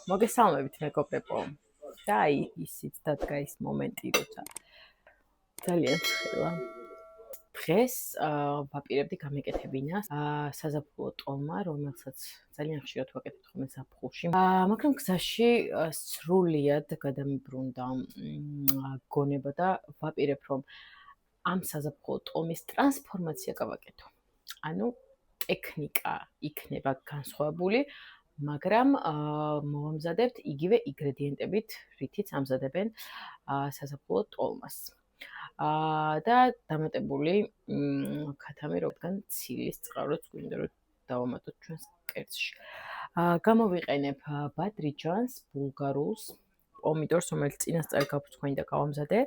მოგესალმებით მეგობრებო. და ისიც დადგა ის მომენტი, როცა ძალიან ცხელა. დღეს ვაპირებდი გამეკეთებინას საზაფხულო ტოლმა, რომელსაც ძალიან ხშირად ვაკეთებ ხოლმე ზაფხულში. მაგრამ გზაში სრულიად გადამიბრუნდა გონება და ვაპირებ რომ ამ საზაფხულო ტოლმის ტრანსფორმაცია გავაკეთო. ანუ ტექნიკა იქნება განსხვავებული, მაგრამ მოვამზადებთ იგივე ინგრედიენტებით, რითიც ამზადებენ საზაფხულო ტოლმას. და დამატებული ქათამი, რადგან ცილის წყაროც გვინდა რომ დავამატოთ ჩვენს კერძში. გამოვიყენებ ბადრიჯანს, ბულგარულს, პომიდორს, რომელიც წინასწარ გავფრთხმე და გავამზადე,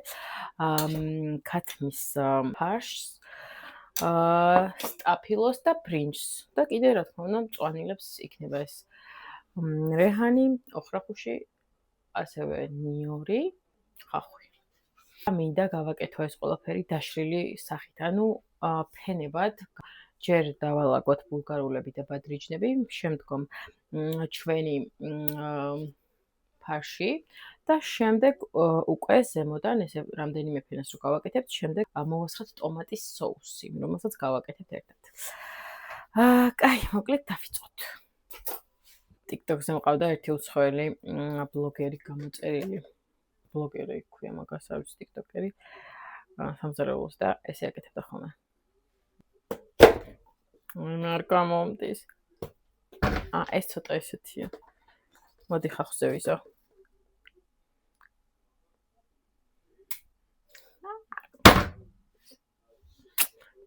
ქათმის ფარშს, სტაფილოს და ბრინჯს და კიდე რა თქმა უნდა მწვანილებს იქნება ეს რეჰანი, ოხრახუში, ასევე ნიორი, ხახვი. მინდა გავაკეთო ეს ყველაფერი დაშლილი სახით, ანუ ფენებად ჯერ დავალაგოთ ბულგარულები და ბადრიჯნები, შემდგომ ჩვენი ფარში და შემდეგ უკვე ზემოდან ესე რამდენიმე ფენას რო გავაკეთებთ, შემდეგ მოვასხათ ტომატის соуსი, რომელსაც გავაკეთებთ ერთად. კაი, მოკლედ დავიწყოთ. TikTok-ზე მყავდა ერთი უცხოელი ბლოგერი გამოწერილი. ბლოგერი ქვია მაგას, არის TikTok-ერი. სამზარეულოს და ესე აკეთებდა ხოლმე. არ გამომდის. ეს ცოტა ესეთია. მოდი ხახზე ვიზო.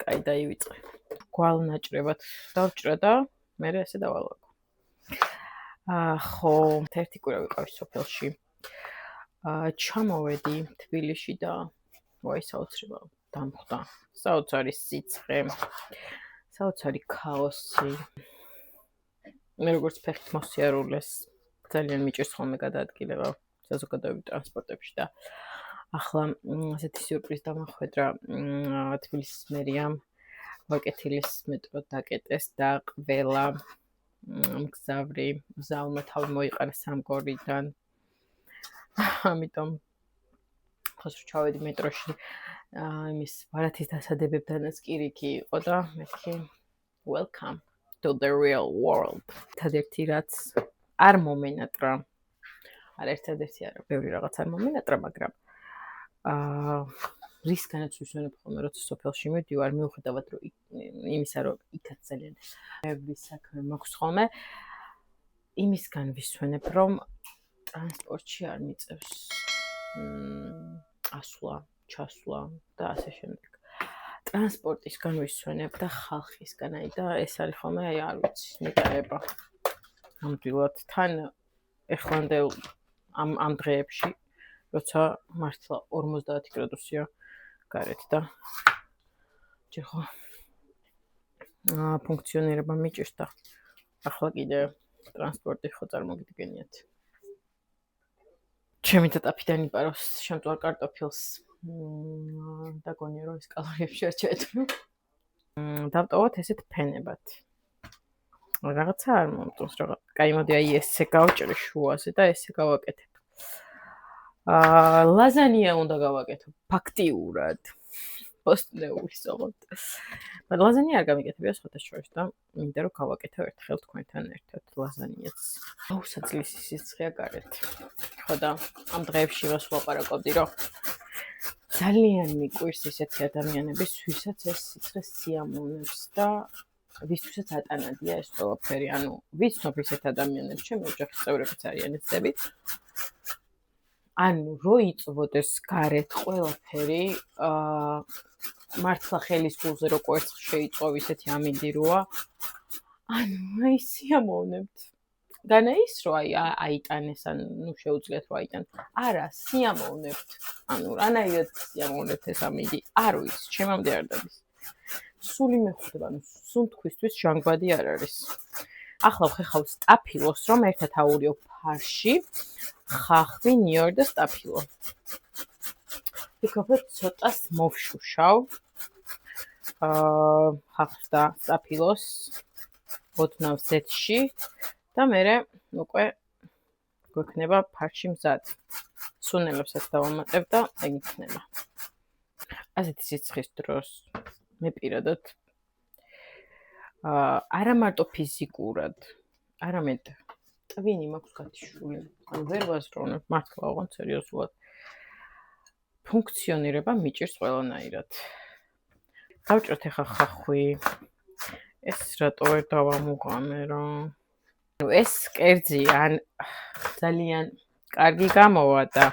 კაი, დაივიწყე. გვალნაჭრებად დავჭრა და მე ესე დავალაგო. ხო, ერთი კვირა ვიყავი სოფელში. ჩამოვედი თბილისში და ვაი საოცრება დამხვდა. საოცარი სიცხე, საოცარი ქაოსი. მე როგორც ფეხით მოსიარულეს, ძალიან მიჭირს ხოლმე გადაადგილება საზოგადოებრივ ტრანსპორტებში და ახლა ასეთი სიურპრიზი დამახვედრა თბილისის მერიამ ვაკეთილის მეტრო დაკეტეს და ყველა მგზავრი მგზავრმა თავი მოიყარა სამგორიდან. ამიტომ ხოს რო ჩავედი მეტროში იმის ბარათის დასადებებდანაც კირიქი იყო და მეთქი welcome to the real world. ერთადერთი რაც არ მომენატრა. ერთადერთი არა, ბევრი რაღაც არ მომენატრა, მაგრამ რისგანაც ვისვენებ ხოლმე, როცა სოფელში მივდივარ, მიუხედავად რომ იმისა, რომ იქაც ძალიან ბევრი საქმე მაქვს ხოლმე, იმისგან ვისვენებ, რომ ტრანსპორტში არ მიწევს ასვლა, ჩასვლა და ასე შემდეგ. ტრანსპორტისგან ვისვენებ და ხალხისგან, და ეს არის ხოლმე, არ ვიცი, ნეტარება. ნამდვილად თან ეხლანდ ამ დღეებში, როცა მართლა 50 გრადუსია გარეთ და ჯერ ხო ფუნქციონირება მიჭირს და ახლა კიდე ტრანსპორტი ხო წარმოგიდგენიათ. ჩემი ტაფიდან იპაროს შემწვარ კარტოფილს და გონია რომ ეს კალორიებში არ შეეძლო. დავტოვოთ ესეთ ფენებად. რაღაცა არ მომწონს რაღაც. კაი, მოდი აი ესე გავჭრე შუაზე და ესე გავაკეთებ. ლაზანია უნდა გავაკეთო ფაქტიურად. პოსტნეულის ოღონდ. მაგრამ ლაზანია არ გამიკეთებია სხვადასხვაშორის და მინდა რომ გავაკეთო ერთხელ თქვენთან ერთად ლაზანიაც. აუსაძლისი სიცხეა გარეთ. ხო და ამ დღეებში მას ვაპარაკობდი რომ ძალიან მიყვირს ისეთი ადამიანების, ვისაც ეს სიცხე სიამოვნებს და ვისთვისაც ატანადია ეს ყველაფერი. ანუ ვიცნობ ისეთ ადამიანებს, ჩემი ოჯახის წევრებიც არიან ეცდები. ანუ რო იწვოდეს გარეთ ყველაფერი, მართლა ხელის გულზე რო კვერცხი შეიწვევ ისეთი ამინდიროა. ანუ აი სიამოვნებთ. განა ის რო აიტანეს, ანუ შეუძლიათ რო აიტან. არა, სიამოვნებთ. ანუ რანაირად სიამოვნებთ ეს ამინდი, არ ვიცი, ჩემამდე არ დადის. სული მეხვდება, ანუ სუნთქვისთვის ჟანგბადი არ არის. ახლა ვხეხავ სტაფილოს, რომ ერთად აურიო ფარში, ხახვი, ნიორი და სტაფილო. ვიქნებ ცოტას მოვშუშავ. ხახვს და სტაფილოს ოდნავ ზეთში და მერე უკვე გვექნება ფარში მზად. სუნელებსაც დავამატებ და ეგ იქნება. ასეთი სიცხის დროს მე პირადად არა მარტო ფიზიკურად, არამედ ტვინი მაქვს გათიშული. ანუ ვერ ვაზროვნებ, მართლა ოღონდ სერიოზულად. ფუნქციონირება მიჭირს ყველანაირად. დავჭროთ ახლა ხახვი. ეს რატო ვერ დავამუღამე რა? ეს კერძი ან ძალიან კარგი გამოვა და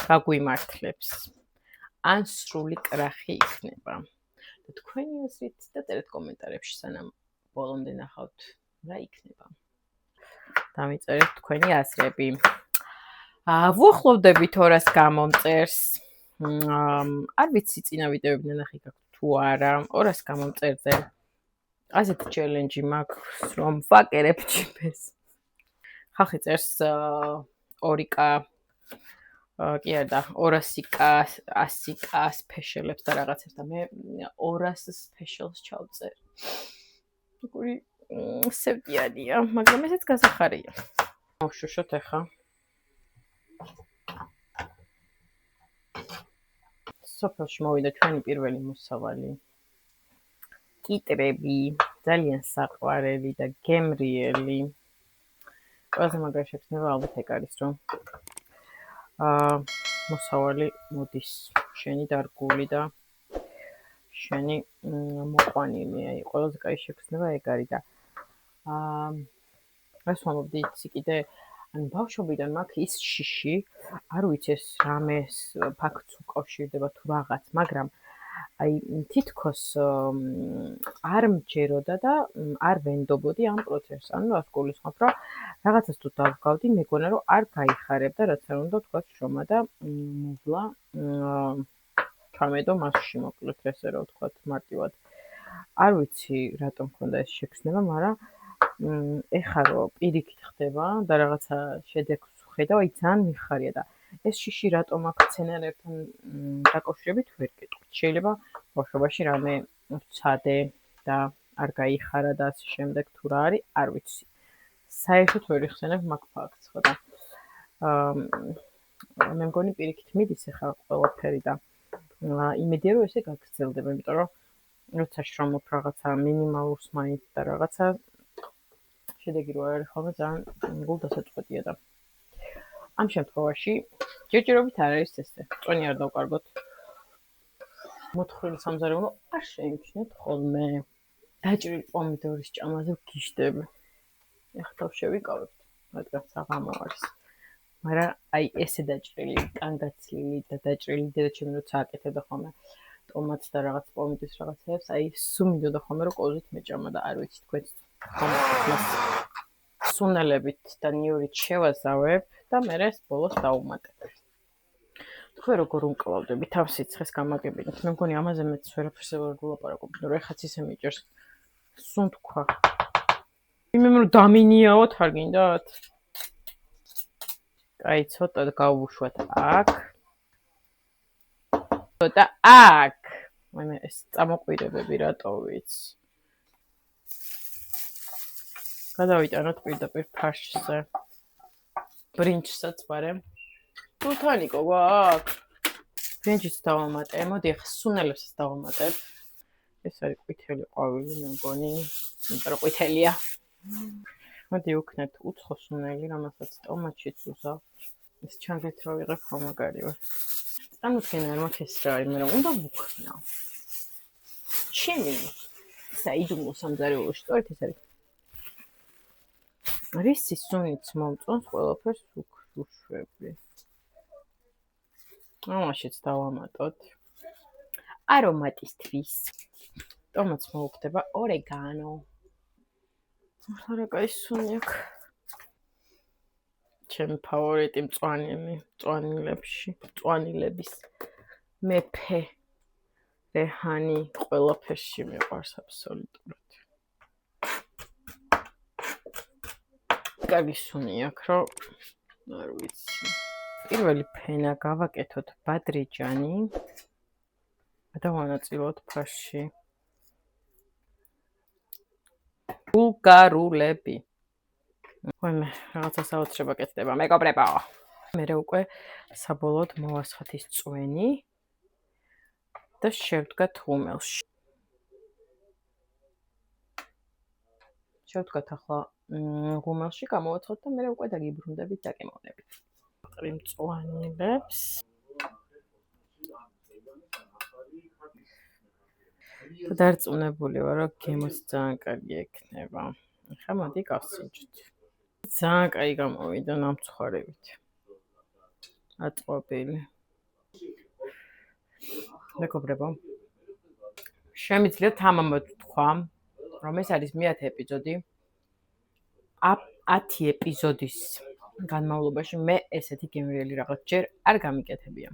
გაგვიმართლებს. ან სრული კრახი იქნება. და თქვენი აზრით დაწერეთ კომენტარებში, სანამ ბოლომდე ნახავთ, რა იქნება. დამიწერეთ თქვენი აზრები. ვუახლოვდებით ორას გამომწერს. არ ვიცი წინა ვიდეოები ნახე გაქვთ თუ არა. ორას გამომწერზე ასეთი ჩელენჯი მაქვს, რომ ვაკერებ ჯიპეს. ხალხი წერს 2K კი არა, 200K, 100K სპეშალებს და რაღაცებს და მე 200 სპეშალს ჩავწერ. როგორი სევდიანია, მაგრამ ესეც გასახარია. მოვშუშოთ ახლა. სოფელში მოვიდა ჩვენი პირველი მოსავალი. კიტრები, ძალიან საყვარელი და გემრიელი. ყველაზე მაგარი შექმნება ალბათ ეგ არის, რომ მოსავალი მოდის შენი დარგული და შენი მოყვანილი. აი, ყველაზე კაი შექმნება ეგ არის და რას ვამბობდი იცი კიდე ანუ ბავშვობიდან მაქვს ის შიში, არ ვიცი ეს რამეს ფაქტს უკავშირდება თუ რაღაც, მაგრამ აი თითქოს არ მჯეროდა და არ ვენდობოდი ამ პროცესს. ანუ რას გულისხმობ, რომ რაღაცას თუ დავგავდი, მეგონა რომ არ გაიხარებდა, რაც არ უნდა თქვა შრომა და მოვლა ჩამედო მასში მოკლედ ესე რომ თქვა მარტივად. არ ვიცი რატომ მქონდა ეს შექმნება, მაგრამ ეხლა რომ პირიქით ხდება და რაღაცა შედეგს ხედავ, აი ძალიან მიხარია და ეს შიში რატომ აქ სცენარებთან დაკავშირებით ვერ გეტყვით. შეიძლება ბავშვობაში რამე ვცადე და არ გაიხარა და ასე შემდეგ თუ რა არის, არ ვიცი. საერთოდ ვერ იხსენებ მაგ ფაქტს, ხო და მე მგონი პირიქით მიდის ახლა ყველაფერი და იმედია რომ ესე გაგრძელდება, იმიტომ რომ როცა შრომობ რაღაცა მინიმალურს მაინც და რაღაცა შედეგი რო არ არის ხოლმე ძალიან გულდასაწყვეტია და ამ შემთხვევაში ჯერჯერობით არ არის ესე. წვენი არ დავკარგოთ. მოთხრილი სამზარეულო არ შეიმჩნევთ ხოლმე. დაჭრილი პომიდორის ჭამაზე ვგიშდები. ეხლა თავ შევიკავებთ, რადგან საღამო არის. მაგრამ აი ესე დაჭრილი, კანგაცლილი და დაჭრილი დედაჩემი როცა აკეთებდა ხოლმე ტომატს და რაღაც პომიდორის რაღაცებს, აი სულ მინდოდა ხოლმე რომ კოზით მეჭამა და არ ვიცი თქვენც ხომ სუნელებით და ნიურით შევაზავებ და მერე ბოლოს დავუმატებ. თქვენ როგორ უმკლავდები თავ სიცხეს გამაგებინეთ. მე მგონი ამაზე მეც ვერაფერს ვერ გულაპარაკობ, რომ ეხაც ისე მიჭერს. სულ თქვა. იმემ რომ დამინიაოთ არ გინდათ? აი ცოტა გავუშვათ აქ. ცოტა აქ. მე ეს წამოყვირებები რატო ვიცი? გადავიტანოთ პირდაპირ ფარშზე. ბრინჯსაც ვარემ. თუთანიკო გვაქვს. ბრინჯიც დავამატე. მოდი ახლა სუნელებსაც დავამატებ. ეს არის ყვითელი ყვავილი, მე მგონი, იმიტომ რომ ყვითელია. მოდი ვქნათ უცხო სუნელი, რომელსაც ტომატშიც უზავ. ეს ჩანგეთ რო ვიღებ ხო მაგარი ვარ. წარმოიდგინე არ მაქვს ეს რა არის, მაგრამ უნდა ვუქნა. ჩემი საიდუმლო სამზარეულოში სწორედ ეს არის. რისი სუნიც მომწონს ყველაფერს უშვები. ამაშიც დავამატოთ. არომატისთვის. ტომატს მოვუხდება ორეგანო. ახლა რა კაი სუნი აქვს. ჩემი ფავორიტი მწვანილების მეფე რეჰანი ყველაფერში მიყვარს აბსოლუტურად. კარგი სუნი აქვს, რომ არ ვიცი. პირველი ფენა გავაკეთოთ ბადრიჯანი. დავანაწილოთ ფარში. ბულგარულები. ვაიმე, რაღაცა საოცრება კეთდება, მეგობრებო. მერე უკვე საბოლოოდ მოვასხათ ის წვენი და შევდგათ ღუმელში. შევდგათ ახლა ღუმელში, გამოვაცხოთ და მერე უკვე დაგიბრუნდებით, დაგემოვნებით. მწვანილებს. დარწმუნებული ვარ, რომ გემოც ძალიან კარგი ექნება. ახლა მოდი გავსინჯოთ. ძალიან კაი გამოვიდა ნამცხვარებით. აწყვობილი. მეგობრებო, შემიძლია თამამად თქვა, რომ ეს არის მე-10 ეპიზოდი. 10 ეპიზოდის განმავლობაში მე ესეთი გემრიელი რაღაც ჯერ არ გამიკეთებია.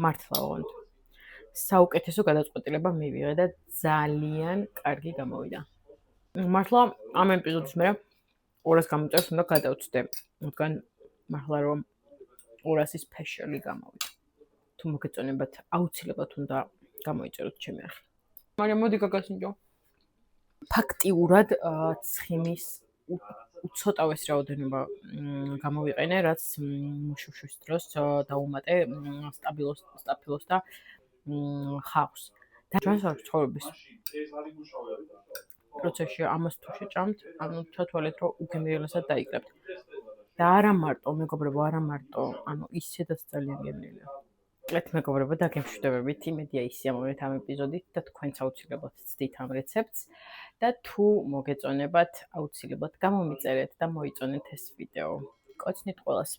მართლა ოღონდ. საუკეთესო გადაწყვეტილება მივიღე და ძალიან კარგი გამოვიდა. მართლა ამ ეპიზოდის მე 200 გამოწერს უნდა გადავწდე, რადგან მართლა რომ 200 სპეციალი გამოვიდა. თუ მოგეწონებათ, აუცილებლად უნდა გამოიწეროთ ჩემი ახლა. მაგრამ მოდი გაგასინჯო. ფაქტიურად ცხიმის უცოტავეს რაოდენობა გამოვიყენე, რაც მუშუშის დროს დაუმატე სტაფილოს და ხავს. და ჩვენს ცხოვრების პროცესში ამას თუ შეჭამთ, ანუ ჩათვალეთ, რომ უგემრიელესად დაიკრებთ. და არა მარტო, მეგობრებო, არა მარტო, ანუ ისედაც ძალიან გემრიელია. ეთ მეგობრებო, დაგემშვიდობებით, იმედია ისიამოვნეთ ამ ეპიზოდით და თქვენც აუცილებლად ცდით ამ რეცეპტს და თუ მოგეწონებათ, აუცილებლად გამომიწერეთ და მოიწონეთ ეს ვიდეო. კოცნით ყველას.